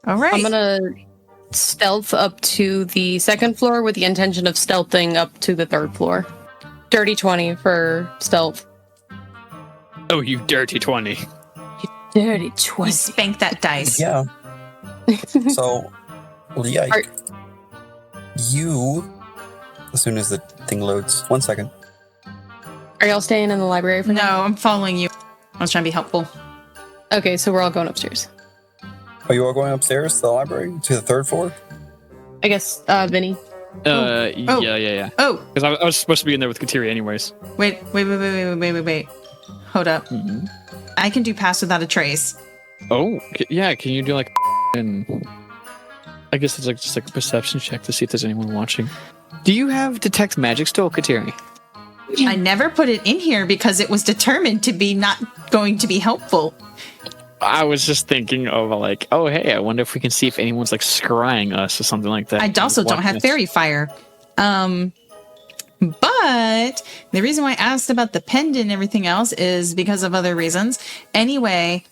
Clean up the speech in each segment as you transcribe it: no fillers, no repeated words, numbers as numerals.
All right. I'm gonna stealth up to the second floor with the intention of stealthing up to the third floor. Dirty 20 for stealth. Oh, you dirty 20. Dirty You 20. spank that dice. Yeah. So, Lyike, you, as soon as the thing loads, 1 second. Are y'all staying in the library for now? No, I'm following you. I was trying to be helpful. Okay, so we're all going upstairs. Are you all going upstairs to the library, to the third floor? I guess, Vinny. Yeah. Oh, Because I was supposed to be in there with Kateri anyways. wait. Hold up. Mm-hmm. I can do pass without a trace. Oh, yeah. Can you do like and I guess it's like just like a perception check to see if there's anyone watching. Do you have detect magic still, Kateri? I never put it in here because it was determined to be not going to be helpful. I was just thinking of like, oh hey, I wonder if we can see if anyone's like scrying us or something like that. I also don't have fairy fire. But the reason why I asked about the pendant and everything else is because of other reasons. Anyway,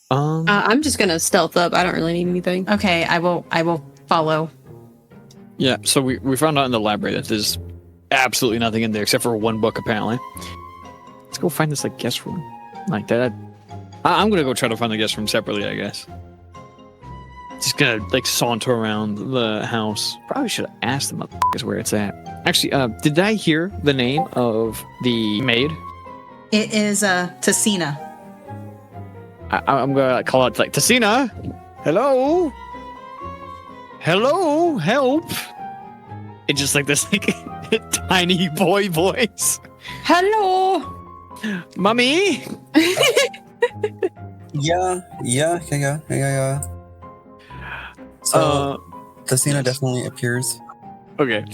I'm just gonna stealth up. I don't really need anything. okay, I will follow. Yeah, so we found out in the library that there's absolutely nothing in there except for one book apparently. Let's go find this like guest room. Like that. I'm gonna go try to find the guest room separately, I guess. Just gonna like saunter around the house. Probably should have asked the motherfuckers where it's at. Actually, did I hear the name of the maid? It is Tessina. I'm gonna call out like Tessina. Hello, help! It's just like this like tiny boy voice. Hello! Mummy. Yeah. So, Tessina definitely appears. Okay.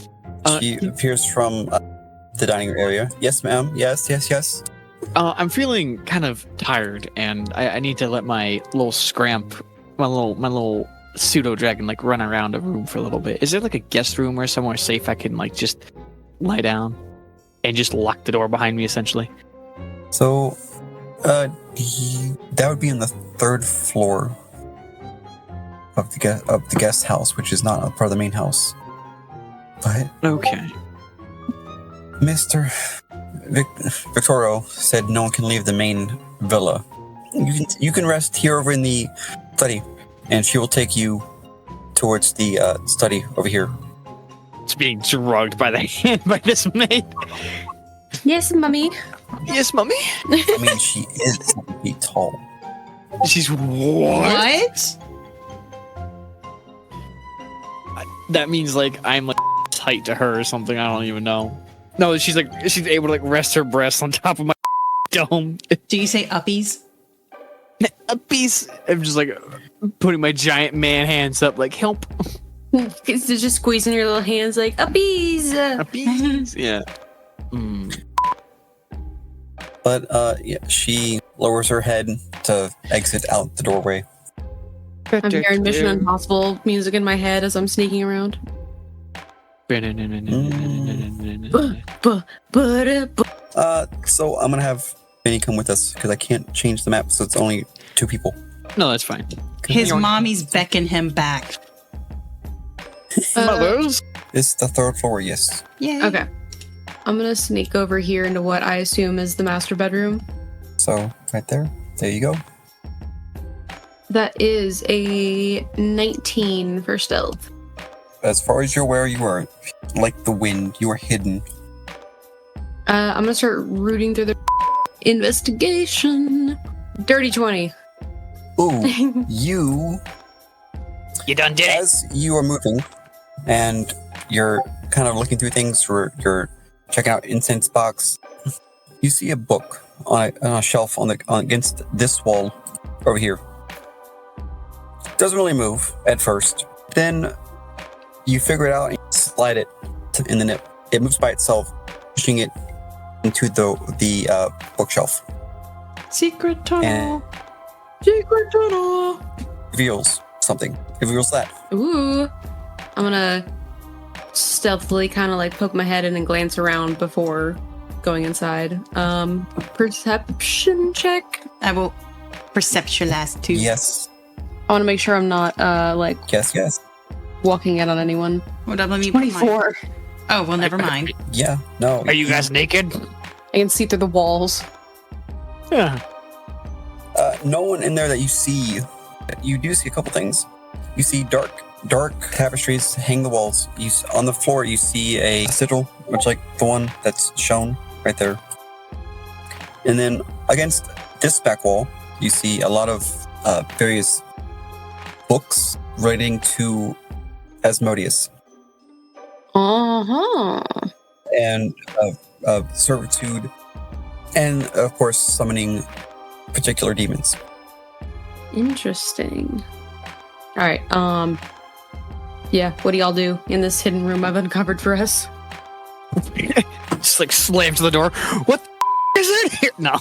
She appears from the dining room area. Yes, ma'am. Yes. I'm feeling kind of tired, and I need to let my little scramp, my little pseudo dragon, like run around a room for a little bit. Is there like a guest room or somewhere safe I can like just lie down and just lock the door behind me, essentially? So, that would be in the third floor of the guest house, which is not a part of the main house. But Okay. Mr. Victorio said no one can leave the main villa. You can rest here over in the study, and she will take you towards the study over here. It's being drugged by the hand by this maid. Yes, mummy. Yes, mummy. I mean, she is 7 feet tall. She's what? That means like I'm like height to her or something. I don't even know. No, she's able to like rest her breasts on top of my dome. Do you say uppies? A piece. I'm just like putting my giant man hands up, like help. It's just squeezing your little hands like uppies. Uppies. Yeah. But yeah, she lowers her head to exit out the doorway. I'm hearing Mission Impossible music in my head as I'm sneaking around. So I'm gonna have Vinny come with us because I can't change the map, so it's only 2 people. No, that's fine. His mommy's beckoning him back. Mothers. It's the third floor, yes. Yay. Okay. I'm gonna sneak over here into what I assume is the master bedroom. So right there you go. That is a 19 for stealth. As far as you're aware, you are like the wind. You are hidden. I'm gonna start rooting through the investigation. Dirty 20. Ooh, you done did it. As you are moving and you're kind of looking through things, you're checking out incense box, you see a book on a shelf against this wall over here. Doesn't really move at first. Then you figure it out and slide it in the nip. It moves by itself, pushing it into the bookshelf. Secret tunnel. And Secret tunnel. Reveals something. It reveals that. Ooh. I'm gonna stealthily kind of like poke my head in and glance around before going inside. Perception check. I will perceptualize too. Yes. I want to make sure I'm not Yes. walking in on anyone. What up? Let me put mine. 24. Oh, well, never mind. Yeah. No. Are you guys naked? I can see through the walls. Yeah. No one in there that you see. You do see a couple things. You see dark tapestries hang the walls. On the floor you see a sigil, much like the one that's shown right there. And then against this back wall, you see a lot of various books relating to Asmodeus and servitude, and of course summoning particular demons. Interesting. All right. Yeah. What do y'all do in this hidden room I've uncovered for us? Just like slam to the door. What the is it here? No.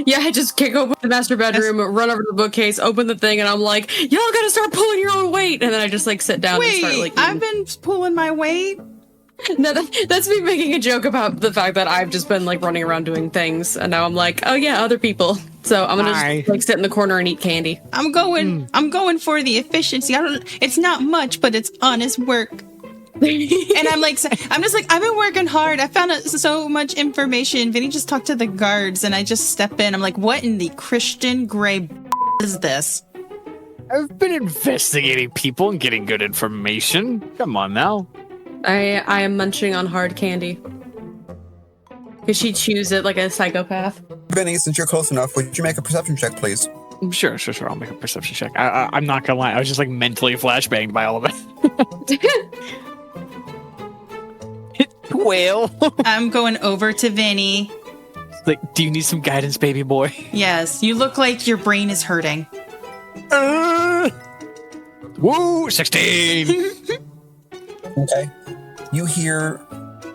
Yeah, I just kick open the master bedroom, run over to the bookcase, open the thing, and I'm like, y'all gotta start pulling your own weight. And then I just like sit down and start like. I've been pulling my weight. No, that's me making a joke about the fact that I've just been like running around doing things, and now I'm like, oh yeah, other people. So I'm gonna just like sit in the corner and eat candy. I'm going for the efficiency. It's not much, but it's honest work. And I'm just like, I've been working hard. I found out so much information. Vinny just talked to the guards, and I just step in. I'm like, what in the Christian Grey is this? I've been investigating people and getting good information. Come on now. I am munching on hard candy. Because she chews it like a psychopath. Vinny, since you're close enough, would you make a perception check, please? Sure. I'll make a perception check. I'm not gonna lie. I was just like mentally flashbanged by all of it. 12. I'm going over to Vinny. Like, do you need some guidance, baby boy? Yes, you look like your brain is hurting. Woo! 16. Okay. You hear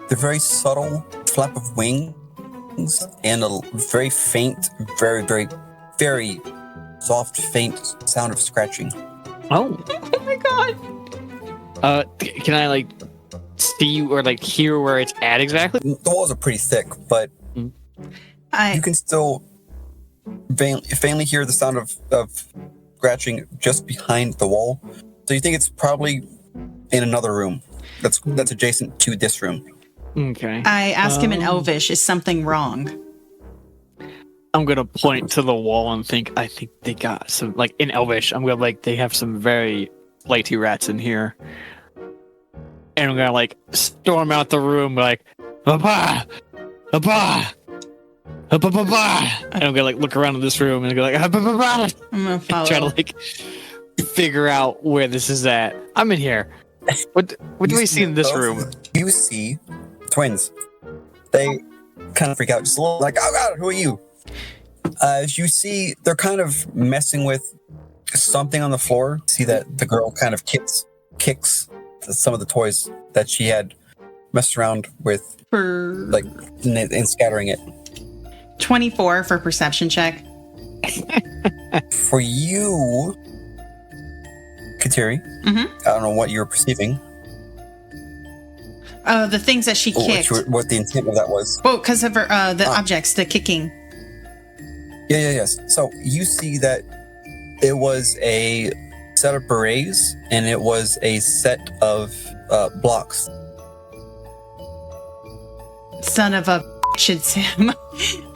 the very subtle flap of wings and a very faint, very, very, very soft, faint sound of scratching. Oh. Oh my god. Can I like see or like hear where it's at exactly? The walls are pretty thick, but you can still faintly hear the sound of scratching just behind the wall. So you think it's probably in another room that's adjacent to this room. Okay. I ask him in Elvish, is something wrong? I'm gonna point to the wall and think, I think they got some, like in Elvish, I'm gonna like, they have some very flighty rats in here. And I'm gonna like storm out the room like, Abba! Abba! Abba! And I'm gonna like look around in this room and go like, Abba! I'm gonna follow. Try to like figure out where this is at. I'm in here. What do we see in this room? You see twins. They kind of freak out just a little, like, oh god, who are you? As you see, they're kind of messing with something on the floor. See that the girl kind of kicks some of the toys that she had messed around with, like, and scattering it. 24 for perception check. For you, Kateri, I don't know what you're perceiving. The things that she kicked. What the intent of that was. Oh, because of her, the objects, the kicking. Yes. So you see that it was a set of berets and it was a set of blocks. Son of a should Sam.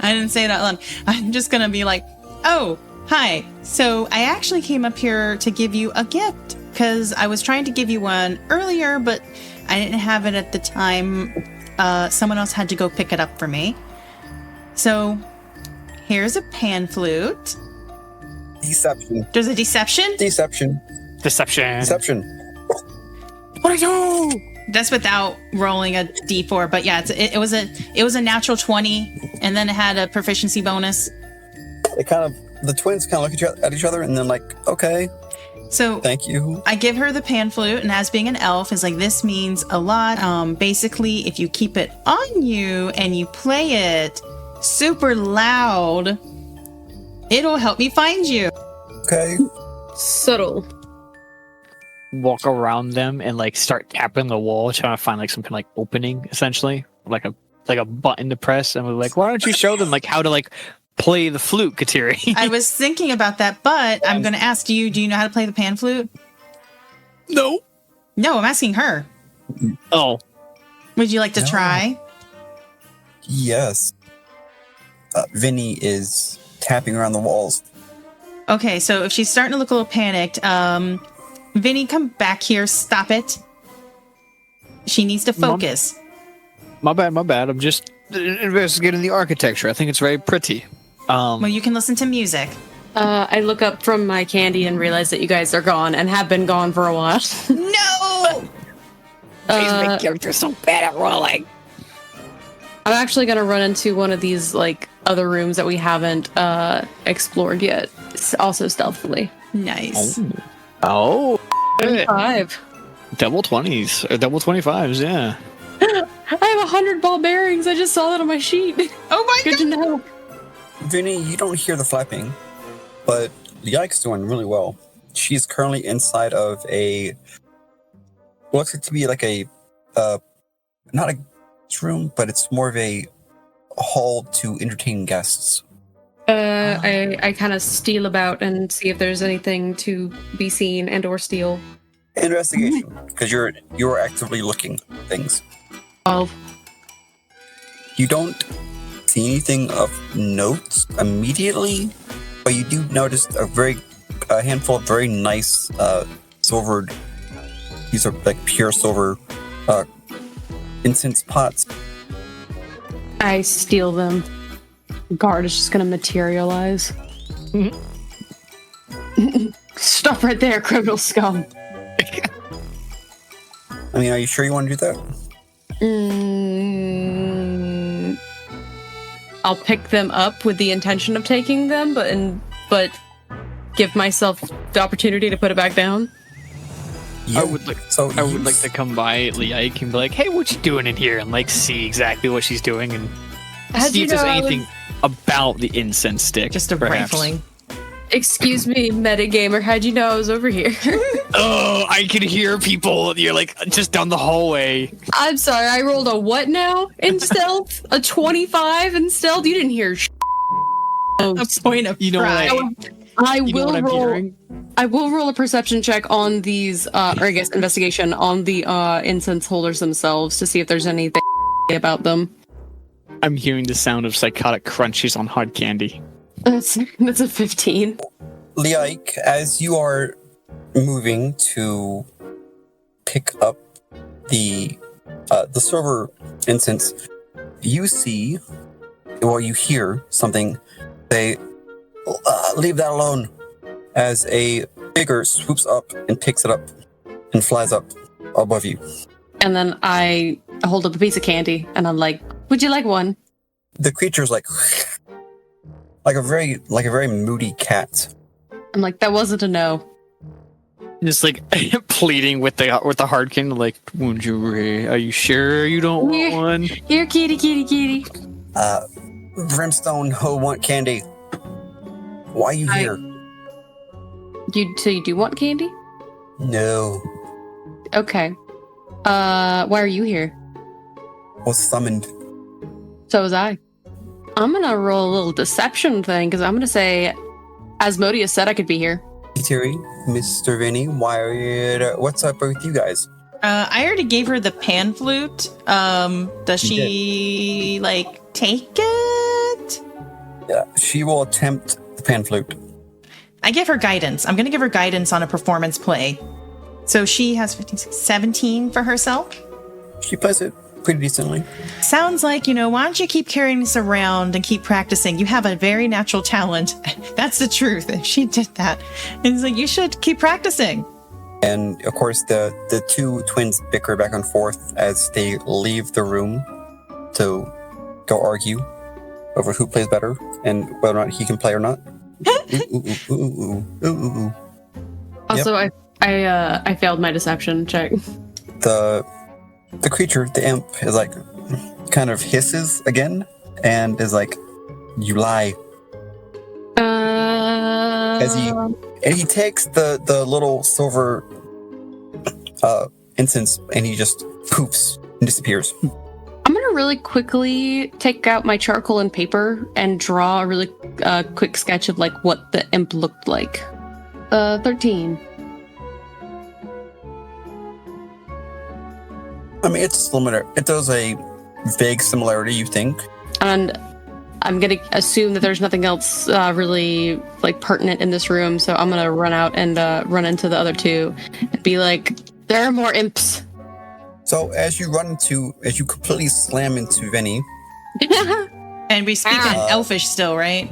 I didn't say it out loud. I'm just gonna be like, oh, hi. So I actually came up here to give you a gift because I was trying to give you one earlier, but I didn't have it at the time. Someone else had to go pick it up for me. So here's a pan flute. Deception. There's a deception? Deception. What I do? That's without rolling a d4, but yeah, it was a natural 20, and then it had a proficiency bonus. The twins kind of look at each other and then like, okay. So thank you. I give her the pan flute, and as being an elf, is like, this means a lot. Basically, if you keep it on you and you play it super loud, it'll help me find you. Okay. Subtle. Walk around them and like start tapping the wall, trying to find like some kind of like opening, essentially, like a button to press. And we're like, why don't you show them like how to like play the flute, Kateri. I was thinking about that, but I'm going to ask you, do you know how to play the pan flute? No. No, I'm asking her. Oh. Would you like to try? Yes. Vinny is tapping around the walls. Okay, so if she's starting to look a little panicked, Vinny, come back here. Stop it. She needs to focus. My bad. I'm just investigating the architecture. I think it's very pretty. Well, you can listen to music. I look up from my candy and realize that you guys are gone and have been gone for a while. No! My character's so bad at rolling. I'm actually going to run into one of these, like, other rooms that we haven't explored yet. Also stealthily. Nice. Oh. 5. Double 20s. Or double 25s, yeah. I have 100 ball bearings. I just saw that on my sheet. Oh my Good god! to know. Vinny, you don't hear the flapping, but Lyike's doing really well. She's currently inside of looks like to be like a, not a room, but it's more of a hall to entertain guests. I kind of steal about and see if there's anything to be seen and or steal. Investigation, because you're actively looking things. 12. You don't see anything of note immediately, but you do notice a handful of very nice silvered. These are like pure silver incense pots. I steal them. Guard is just gonna materialize. Stop right there, criminal scum. I mean, are you sure you want to do that? I'll pick them up with the intention of taking them, but give myself the opportunity to put it back down. Yeah. I would like to come by Lyike and be like, "Hey, what you doing in here?" and like see exactly what she's doing and see if there's anything about the incense stick. Just a perhaps. rifling. Excuse me, metagamer. How'd you know I was over here? Oh, I can hear people. You're like just down the hallway. I'm sorry. I rolled a what now in stealth? A 25 in stealth? You didn't hear. A point of pride. I will roll a perception check on these, or I guess investigation on the incense holders themselves to see if there's anything about them. I'm hearing the sound of psychotic crunchies on hard candy. That's a 15. Lyike, as you are moving to pick up the silver incense, you see, or you hear something say, "Leave that alone," as a figure swoops up and picks it up and flies up above you. And then I hold up a piece of candy and I'm like, "Would you like one?" The creature's like a very moody cat. I'm like, "That wasn't a no." Just like pleading with the hard candy, like, "Won't you, Ray? Are you sure you don't want one?" Here, kitty. Brimstone, who want candy? Why are you here? So you do want candy? No. Okay. Why are you here? Was summoned. So was I. I'm gonna roll a little deception thing because I'm gonna say, Asmodeus said I could be here. Terry, Mr. Vinny, what's up with you guys? I already gave her the pan flute. Does she take it? Yeah, she will attempt the pan flute. I give her guidance. I'm going to give her guidance on a performance play. So she has 15, 17 for herself. She plays it pretty decently. Sounds like, why don't you keep carrying this around and keep practicing? You have a very natural talent. That's the truth. If she did that, it's like, you should keep practicing. And of course, the two twins bicker back and forth as they leave the room to go argue over who plays better and whether or not he can play or not. Also, yep. I failed my deception check. The creature, the imp, is like kind of hisses again and is like, "You lie." As he takes the little silver incense and he just poofs and disappears. I'm gonna really quickly take out my charcoal and paper and draw a really a quick sketch of like what the imp looked like. 13. I mean, it's similar. It does a vague similarity, you think. And I'm gonna assume that there's nothing else really like pertinent in this room, so I'm gonna run out and run into the other two and be like, there are more imps. So as you completely slam into Vinny. And we speak in Elfish still, right?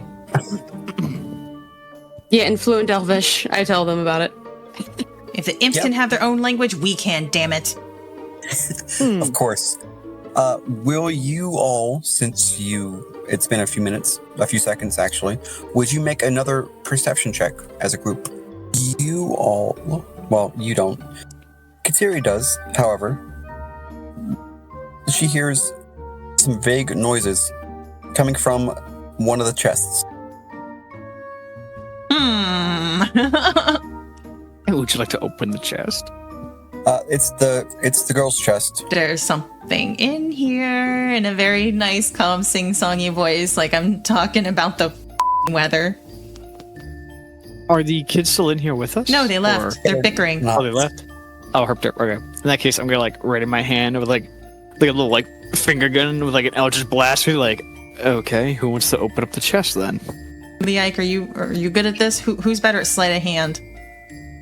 Yeah, in fluent Elvish. I tell them about it. If the imps can have their own language, we can, damn it. Of course. Will you all, since it's been a few seconds actually, would you make another perception check as a group? You all, well, you don't. Kateri does, however. She hears some vague noises coming from one of the chests. Would you like to open the chest? It's the girl's chest. There's something in here in a very nice, calm, sing-songy voice, like I'm talking about the weather. Are the kids still in here with us? No, they left. They're bickering. Oh, they left? Oh, herp derp. Okay. In that case, I'm gonna like right in my hand with like a little like finger gun with like an Eldritch blast. Like, okay, who wants to open up the chest then? Lyike, are you good at this? Who's better at sleight of hand?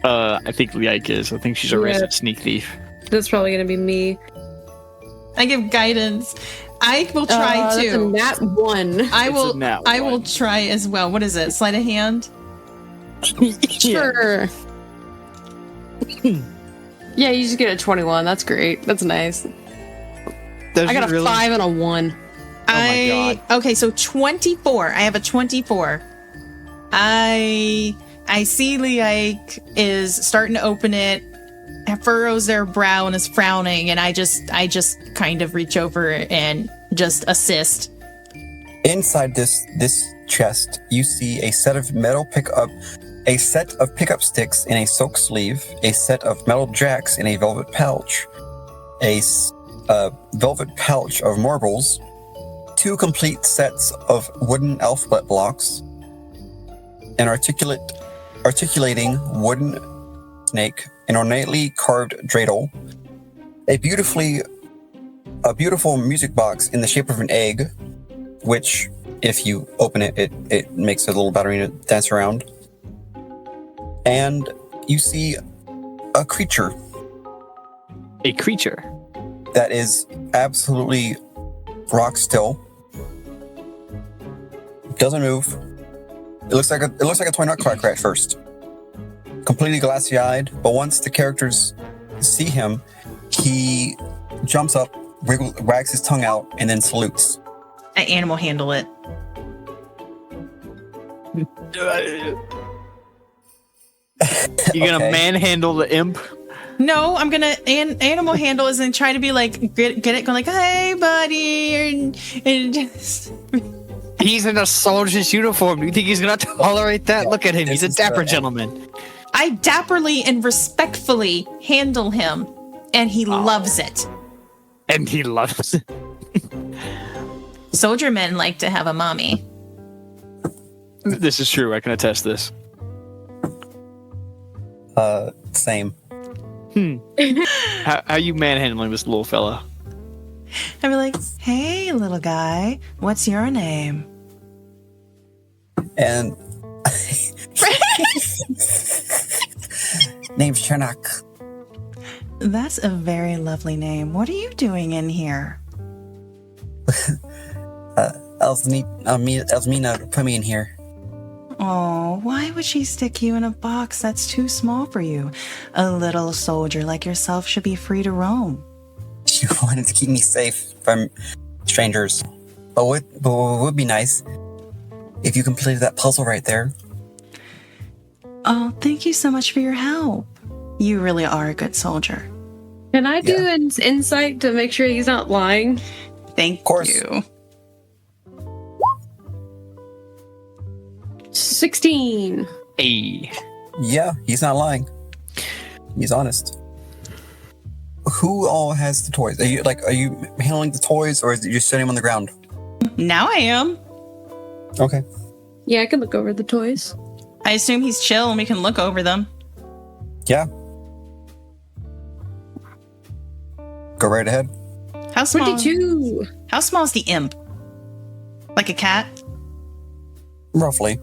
I think Lyike is. I think she's a resident sneak thief. That's probably gonna be me. I give guidance. I will try too. That's a nat 1. I will try as well. What is it? Sleight of hand? Sure. Yeah, you just get a 21. That's great. That's nice. I got a 5 and a 1. Oh my god. Okay, so 24. I have a 24. I see Lyike is starting to open it, furrows their brow and is frowning, and I just kind of reach over and just assist. Inside this chest, you see a set of pickup sticks in a silk sleeve, a set of metal jacks in a velvet pouch, a velvet pouch of marbles, 2 complete sets of wooden alphabet blocks, an articulating wooden snake, an ornately carved dreidel, a beautiful music box in the shape of an egg, which, if you open it, it makes a little ballerina dance around. And you see a creature. A creature? That is absolutely rock still. Doesn't move. It looks like a toy nutcracker at first. Completely glassy-eyed, but once the characters see him, he jumps up, wags his tongue out, and then salutes. I animal handle it. You gonna manhandle the imp? No, I'm gonna animal handle is and try to be like get it going like, hey buddy, and just. He's in a soldier's uniform. Do you think he's gonna tolerate that? Look at him. He's a dapper gentleman. I dapperly and respectfully handle him, and he loves it. And he loves it. Soldier men like to have a mommy. This is true. I can attest this. Same. How you manhandling this little fella? I'd be like, hey, little guy, what's your name? And name's Charnak. That's a very lovely name. What are you doing in here? Elsmina put me in here. Oh, why would she stick you in a box that's too small for you? A little soldier like yourself should be free to roam. She wanted to keep me safe from strangers. But what would be nice if you completed that puzzle right there. Oh, thank you so much for your help. You really are a good soldier. Can I do an insight to make sure he's not lying? Thank you. 16. Hey. Yeah, he's not lying. He's honest. Who all has the toys? Are you handling the toys, or is it just setting them on the ground? Now I am. Okay. Yeah, I can look over the toys. I assume he's chill and we can look over them. Yeah. Go right ahead. How small? 22. How small is the imp? Like a cat? Roughly.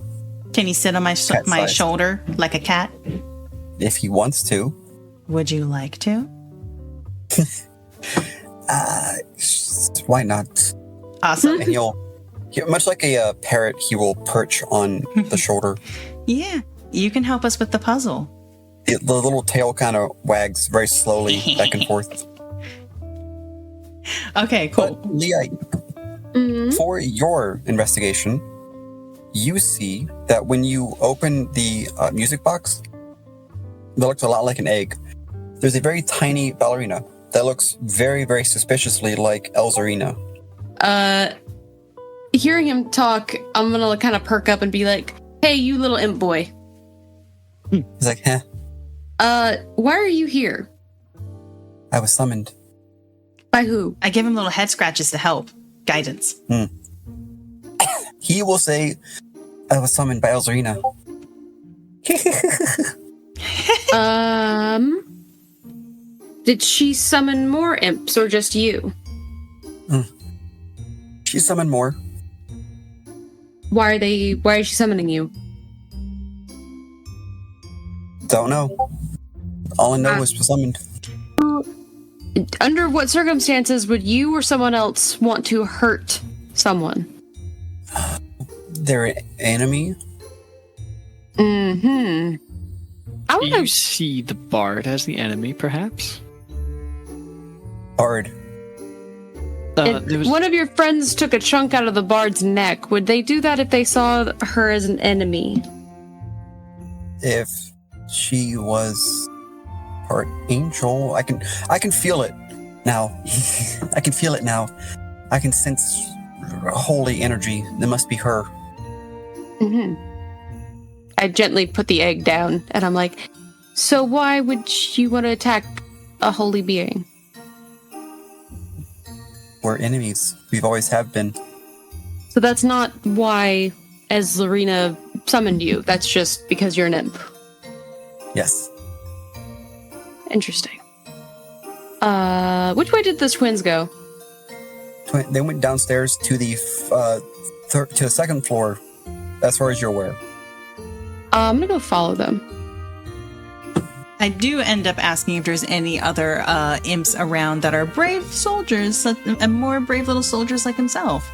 Can he sit on my Cat-sized. shoulder like a cat? If he wants to. Would you like to? Why not? Awesome. And much like a parrot, he will perch on the shoulder. Yeah, you can help us with the puzzle. The little tail kind of wags very slowly back and forth. Okay, cool. But Lyike, for your investigation, you see that when you open the music box that looks a lot like an egg, there's a very tiny ballerina that looks very, very suspiciously like Elzarina. Hearing him talk, I'm gonna kind of perk up and be like, "Hey, you little imp boy. He's like, "Huh? Why are you here? I was summoned." By who?" I give him little head scratches to help. Guidance. He will say, "I was summoned by Elzarina." Did she summon more imps or just you? She summoned more. Why is she summoning you? Don't know. All I know is summoned. Under what circumstances would you or someone else want to hurt someone? Their enemy? I want You to. see the bard as the enemy, perhaps? Bard. There was- One of your friends took a chunk out of the bard's neck. Would they do that if they saw her as an enemy? If she was part angel, I can feel it now. I can feel it now. I can sense holy energy. That must be her. I gently put the egg down, and I'm like, "So why would you want to attack a holy being?" We're enemies. We've always have been. So that's not why Elzarina summoned you. That's just because you're an imp. Yes. Interesting. Which way did the twins go? They went downstairs to the to the second floor, as far as you're aware. I'm gonna go follow them. I do end up asking if there's any other imps around that are brave soldiers and more brave little soldiers like himself.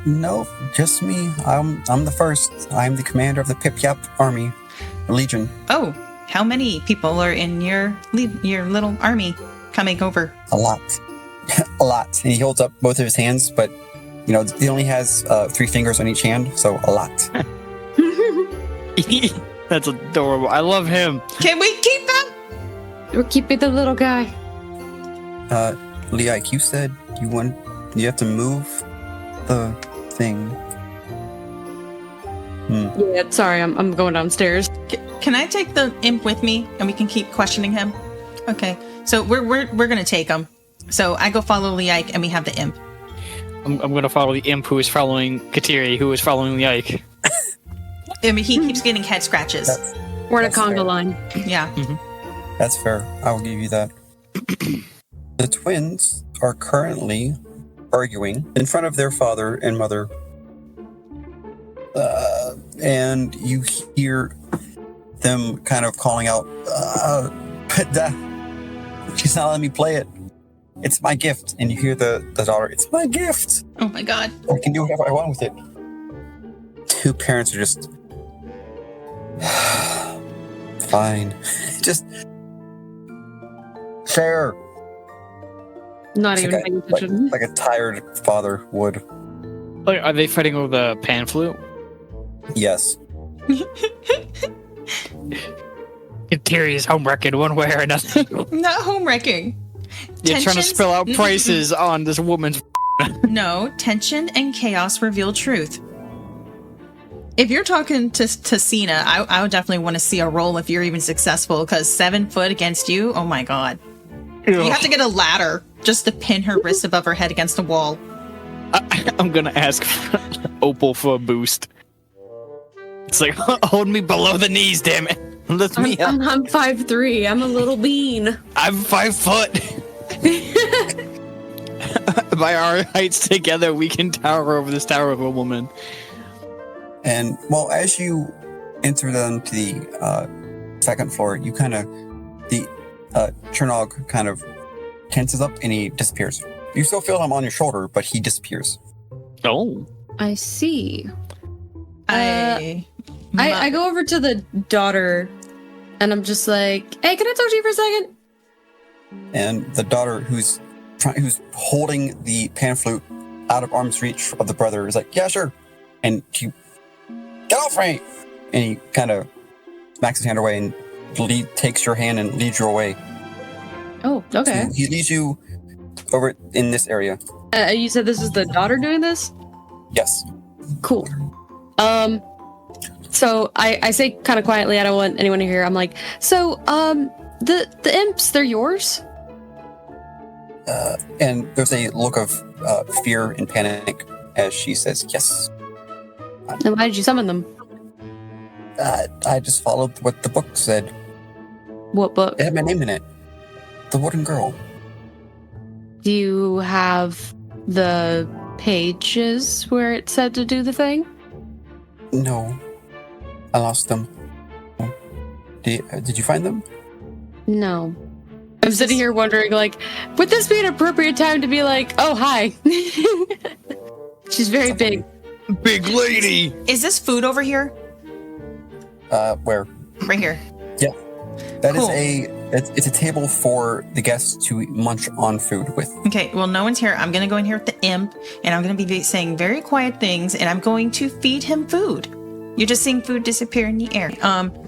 No, just me. I'm the first. I'm the commander of the Pip Yap Army, Legion. Oh, how many people are in your little army coming over? A lot. A lot. And he holds up both of his hands, but, he only has 3 fingers on each hand, so a lot. That's adorable. I love him. Can we keep them? We're keeping the little guy. Lyike, you said you have to move the thing. Yeah, sorry, I'm going downstairs. Can I take the imp with me and we can keep questioning him? Okay, so we're gonna take him. So I go follow Lyike and we have the imp. I'm going to follow the imp who is following Kateri, who is following Lyike. I mean, he keeps getting head scratches. We're in a That's conga fair. line. Yeah. That's fair. I will give you that. The twins are currently arguing in front of their father and mother. And you hear them kind of calling out, she's not letting me play it. It's my gift. And you hear the daughter, it's my gift. Oh my god. I can do whatever I want with it. Two parents are just... Fine. Just... Fair. Not It's even like paying attention. like a tired father would. Like, are they fighting over the pan flute? Yes. Kateri is homewrecking one way or another. Not home wrecking. You're trying to spell out prices on this woman's. No, tension and chaos reveal truth. If you're talking to Cena, I would definitely want to see a roll if you're even successful, because 7 foot against you, oh my god. You have to get a ladder just to pin her wrist above her head against a wall. I'm gonna ask Opal for a boost. It's like, hold me below the knees, damn it. Lift me up. I'm 5'3". I'm a little bean. I'm 5 foot. By our heights together, we can tower over this tower of a woman. And well, as you enter down to the second floor, you kind of Chernog kind of tenses up and he disappears. You still feel him on your shoulder, but he disappears. Oh. I see. I I go over to the daughter and I'm just like, hey, can I talk to you for a second? And the daughter, who's holding the pan flute out of arm's reach of the brother, is like, yeah, sure. And she, get off me! And he kind of smacks his hand away and takes your hand and leads you away. Oh, okay. So he leads you over in this area. You said this is the daughter doing this? Yes. Cool. So I say kind of quietly, I don't want anyone to hear. I'm like, so the imps, they're yours? And there's a look of fear and panic as she says, yes. And why did you summon them? I just followed what the book said. What book? It had my name in it. The Wooden Girl. Do you have the pages where it said to do the thing? No. I lost them. Did you find them? No. I'm sitting here wondering, like, would this be an appropriate time to be like, oh, hi. She's very big. Big lady! Is this food over here? Where? Right here. Yeah. That Cool. it's a table for the guests to munch on food with. Okay, well, no one's here. I'm going to go in here with the imp, and I'm going to be saying very quiet things, and I'm going to feed him food. You're just seeing food disappear in the air.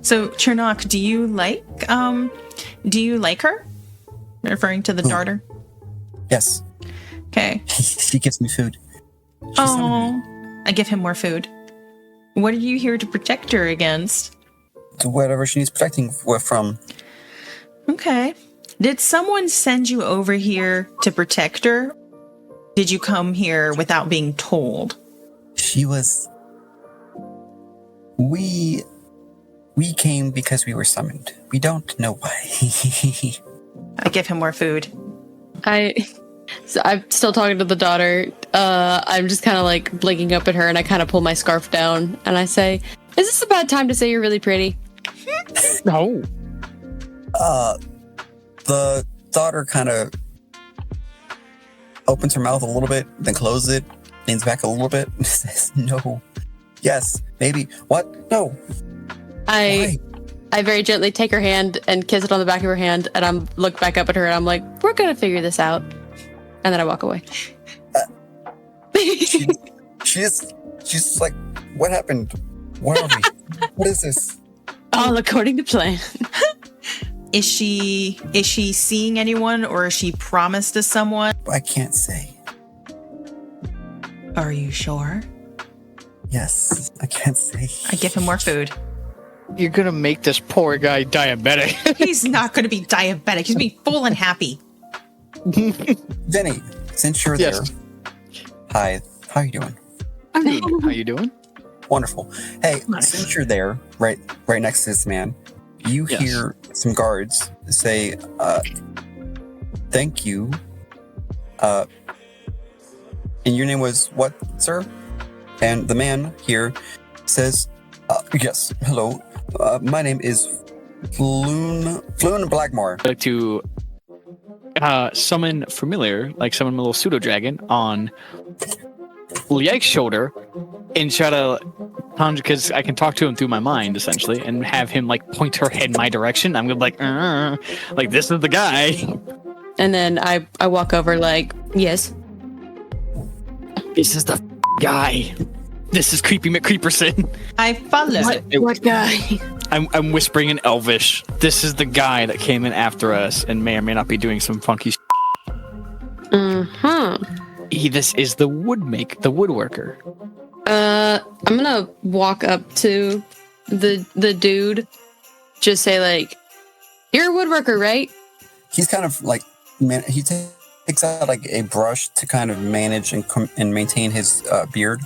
So, Chernok, do you like her? Referring to the daughter? Yes. Okay. She gives me food. Oh, I give him more food. What are you here to protect her against? Whatever she needs protecting from. Okay. Did someone send you over here to protect her? Did you come here without being told? She was... We came because we were summoned. We don't know why. I give him more food. So I'm still talking to the daughter. I'm just kind of like blinking up at her, and I kind of pull my scarf down, and I say, "Is this a bad time to say you're really pretty?" No. The daughter kind of opens her mouth a little bit, then closes it, leans back a little bit, and says, "No, yes, maybe, what? No." Why? I very gently take her hand and kiss it on the back of her hand, and I'm look back up at her, and I'm like, "We're gonna figure this out," and then I walk away. She's like, "What happened? Where are we? What is this?" All according to plan. Is she seeing anyone, or is she promised to someone? I can't say. Are you sure? Yes, I can't say. I give him more food. You're gonna make this poor guy diabetic. He's not going to be diabetic. He's going to be full and happy. Vinny, since you're Yes. there, hi, how you doing? I'm good. How you doing? Wonderful. Hey, Nice. since you're there, right next to this man, you Yes. hear some guards say, "Thank you." And your name was what, sir? And the man here says, "Yes, hello. My name is Floon Blackmore." I'd like to summon familiar, like summon a little pseudo dragon on Lyike's shoulder and try to conjure, because I can talk to him through my mind essentially, and have him like point her head my direction. I'm gonna be like this is the guy. And then I walk over like, yes. This is the guy. This is Creepy McCreeperson. I follow. What guy? I'm whispering in Elvish. This is the guy that came in after us and may or may not be doing some funky. This is the woodworker. I'm gonna walk up to the dude, just say like, "You're a woodworker, right?" He's kind of like, man, he takes takes out like a brush to kind of manage and maintain his beard.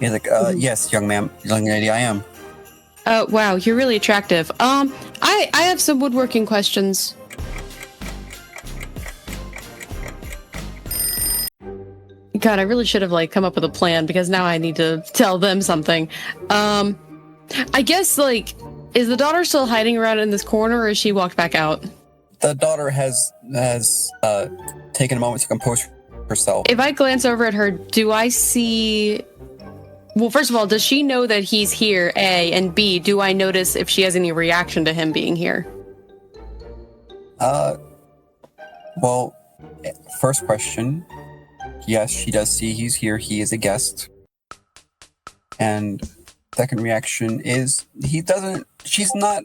He's like, yes, young lady, I am. Wow, you're really attractive. I have some woodworking questions. God, I really should have like come up with a plan because now I need to tell them something. I guess like, is the daughter still hiding around in this corner, or has she walked back out? The daughter has taken a moment to compose herself. If I glance over at her, do I see? Well, first of all, does she know that he's here? A, and B, do I notice if she has any reaction to him being here? Well, first question. Yes, she does see he's here. He is a guest. And second reaction is she's not,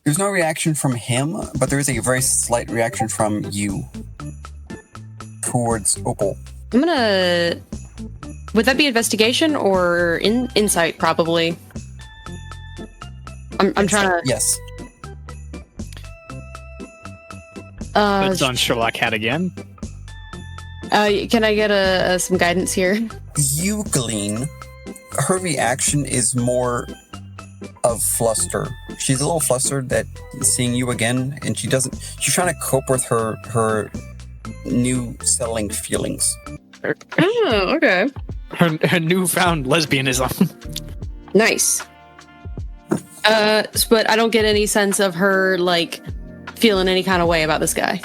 there's no reaction from him, but there is a very slight reaction from you towards Opal. I'm gonna, would that be investigation or insight probably? I'm trying to. Yes. It's on Sherlock Hat again. Can I get some guidance here? You glean, her reaction is more of fluster. She's a little flustered that seeing you again, and she's trying to cope with her new settling feelings. Oh, okay. Her newfound lesbianism. Nice. But I don't get any sense of her like feeling any kind of way about this guy.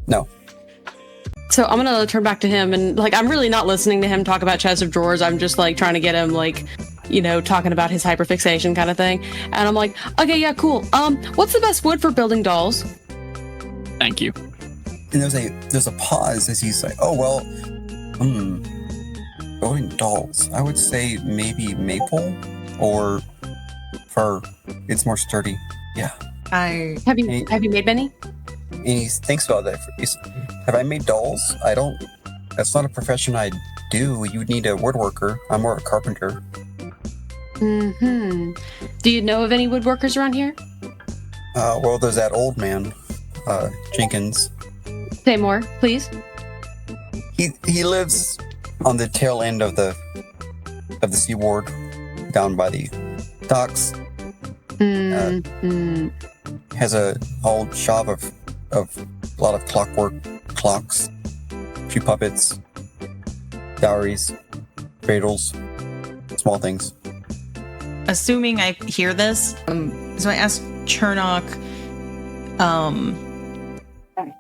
No. So I'm gonna turn back to him and like I'm really not listening to him talk about chest of drawers. I'm just like trying to get him like, you know, talking about his hyperfixation kind of thing. And I'm like, okay, yeah, cool. What's the best wood for building dolls? Thank you. And there's a pause as he's like, oh well, building dolls. I would say maybe maple or fir. It's more sturdy. Yeah. Have you made many? And he thinks about that. Have I made dolls? I don't. That's not a profession I do. You would need a woodworker. I'm more a carpenter. Mm-hmm. Do you know of any woodworkers around here? Well, there's that old man, Jenkins. Say more, please. He lives on the tail end of the seaward, down by the docks. Has a old shop of a lot of clocks, a few puppets, dowries, cradles, small things. Assuming I hear this, so I asked Chernock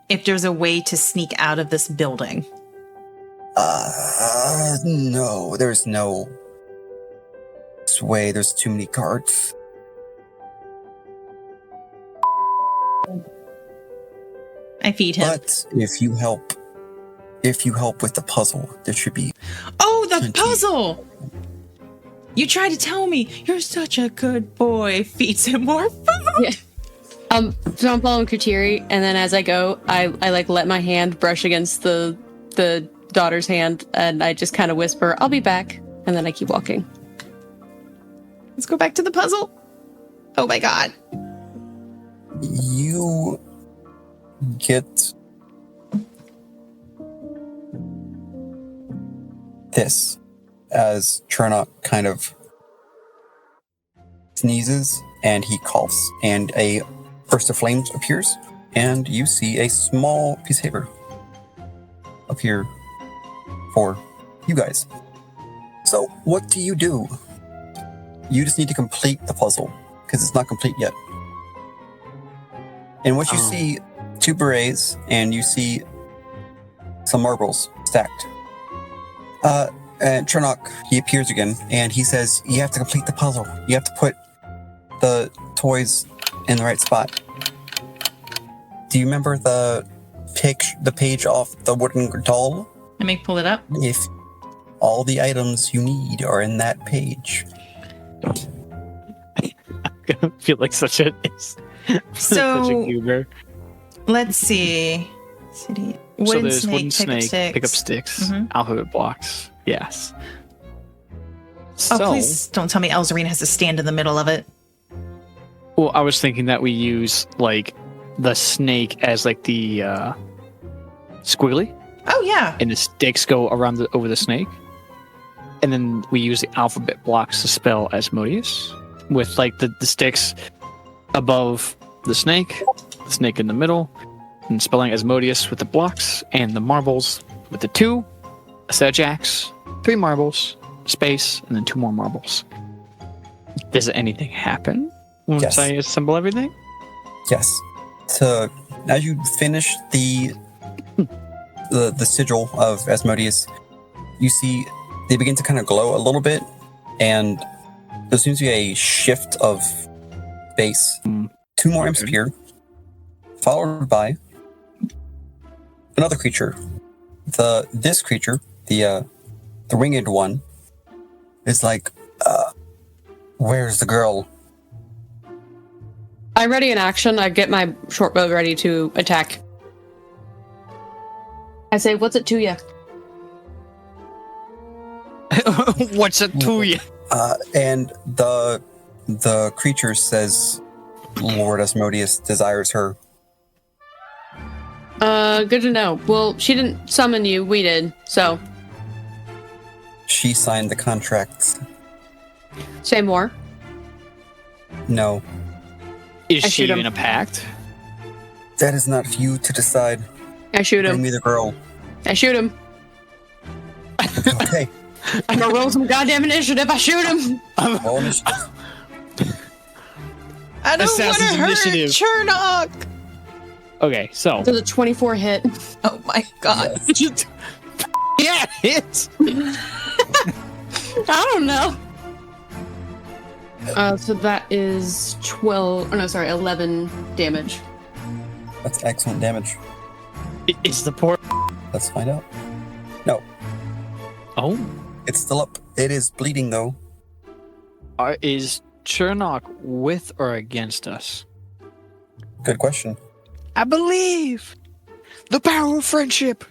if there's a way to sneak out of this building. No, there's no way. There's too many guards. I feed him. But if you help with the puzzle, there should be. Oh, the puzzle! You tried to tell me you're such a good boy. Feeds him more food. Yeah. So I'm following Kutiri, and then as I go, I like let my hand brush against the daughter's hand, and I just kind of whisper, "I'll be back," and then I keep walking. Let's go back to the puzzle. Oh my god. You get this as Chernock kind of sneezes and he coughs and a burst of flames appears and you see a small piece of paper appear for you guys. So what do? You just need to complete the puzzle because it's not complete yet. And what you see, 2 berets, and you see some marbles stacked. And Chernock, he appears again, and he says, you have to complete the puzzle. You have to put the toys in the right spot. Do you remember the page off the wooden doll? Let me pull it up. If all the items you need are in that page. I'm gonna feel like such a such a goober. Let's see. City. Wooden snake, pick up sticks, alphabet blocks. Yes. Oh, please don't tell me Elzarine has to stand in the middle of it. Well, I was thinking that we use like the snake as like the squiggly, Oh, yeah. and the sticks go around over the snake. And then we use the alphabet blocks to spell Asmodeus, with like the sticks above the snake in the middle, and spelling Asmodeus with the blocks, and the marbles with the 2, a set of jacks, 3 marbles, space, and then 2 more marbles. Does anything happen once Yes. I assemble everything? Yes. So as you finish the sigil of Asmodeus, you see they begin to kind of glow a little bit, and there seems to be a shift of space. 2 more imps appear, followed by another creature. This creature, the winged one, is like, where's the girl? I ready in action. I get my short bow ready to attack. I say, what's it to you? What's it to you? And the creature says, Lord Asmodeus desires her. Good to know. Well, she didn't summon you, we did, so. She signed the contract. Say more. No, Is I she shoot him. in a pact? that is not for you to decide. I shoot Bring him. me the girl. I shoot him. Okay. I'm gonna roll some goddamn initiative. I shoot him. Roll initiative. I don't want to Assassin's hurt Initiative. Chernock. Okay, so Does a 24 hit? Oh my god. yeah, it's I don't know. So that is 11 damage. That's excellent damage. it's the poor. Let's find out. No, Oh, it's still up. It is bleeding though. is Chernock with or against us? Good question. I believe the power of friendship.